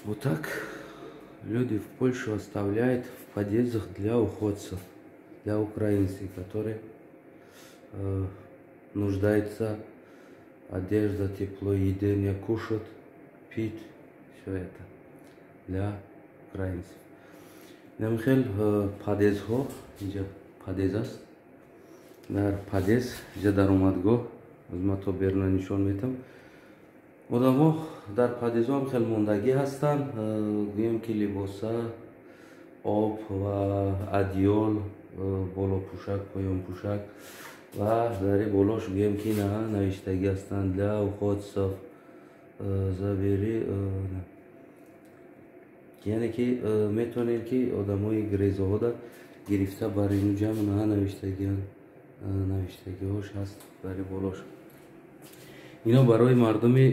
Вот так люди в Польшу оставляют в подъездах для уходцев, для украинцев, которые нуждаются одежда, тепло, едение, кушать, пить, все это для украинцев. Намхел подъезд ho, инжа подъезд аст. Дар подъезд инжа дар омадгоҳ хизмато берна нишон метам. Одамо дар подъездҳо ҳам хеле мондагӣ ҳастанд. Гӯем ки либоса, об ва адёл, болопӯшак, поёнпӯшак ва дари болош гӯем ки навиштагӣ ҳастанд для уходцев забери. Яъне ки метавонем ки одамои гирезаҳода гирифта бар ину ҷамъ навиштагиҳош ҳаст дари болош. Ино барои мардуми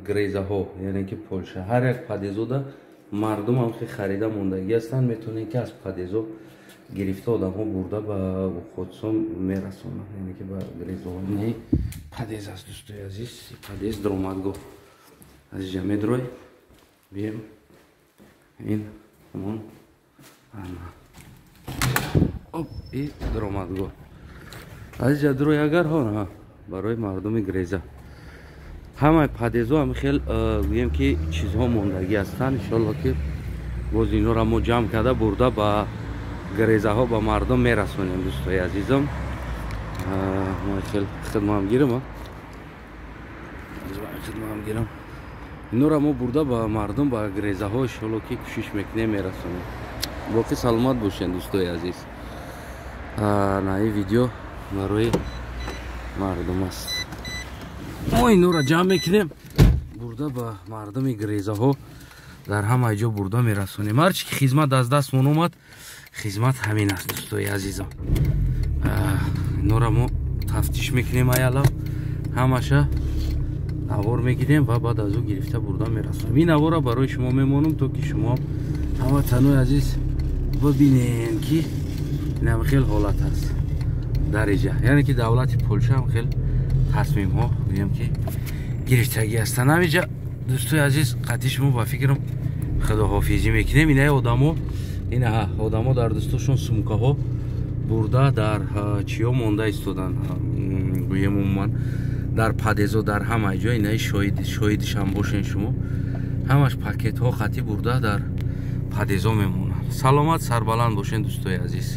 гирезаҳо, яъне ки Полша. Ҳар як подъездода мардум ҳам хеле харида мондагӣ ҳастанд. Метавонем ки аз подъездҳо гирифта одамҳо бурда ба уходсон мерасонанд, яъне ки ба гирезаҳо. Не подъезд аст дӯстои азиз, подъезд даромадгоҳ. Аз инҷа медрой бием ин ҳамон оп и даромадгоҳ. Аз инҷа дурой агар ҳо барои мардуми гиреза. Ҳамаи подъездҳо ҳам хел гӯем ки чизҳо мондагӣ ҳастанд. Иншоалло ки боз инҳоро мо ҷамъ карда бурда ба гирезаҳо ба мардум мерасонем дӯстои азизам. Мо хел хидматам гирам. Инҳоро мо бурда ба мардум ба гирезаҳо иншоалло ки кӯшиш мекунем мерасонем. Боқӣ саломат бошед дӯстои азиз. Наи видео барои мардум аст. Мо инҳоро ҷамъ мекунем бурда ба мардуми гирезаҳо дар ҳамаи ҷо бурда мерасонем. Ҳарчи ки хизмат аз дастмон омад, хизмат ҳамин аст дӯстои азизам. Инҳоро мо тафтиш мекунем аялам, ҳамаша навор мегирем ва баъд аз ӯ гирифта бурда мерасонем. Ин навора барои шумо мемонам, то ки шумо ҳамватанои азиз бибинем ки инам хел ҳолат аст дариҷа. Яъне ки давлати Полша ҳам хел тасмимҳо гӯем ки гирифтагӣ ҳастанд. Ҳаминҷа дӯстои азиз қатъи шумо ба фикрам худоҳофизӣ мекунем. Инаи одамо дар дӯстошон сумкаҳо бурда дар чиё монда истоданд. Гӯем умуман дар подъездҳо дар ҳамаи ҷо инаи шоҳидишам бошен шумо. Ҳамаш пакетҳо қатъи бурда дар подъездҳо мемонанд. Саломат сарбаланд бошен дӯстои азиз.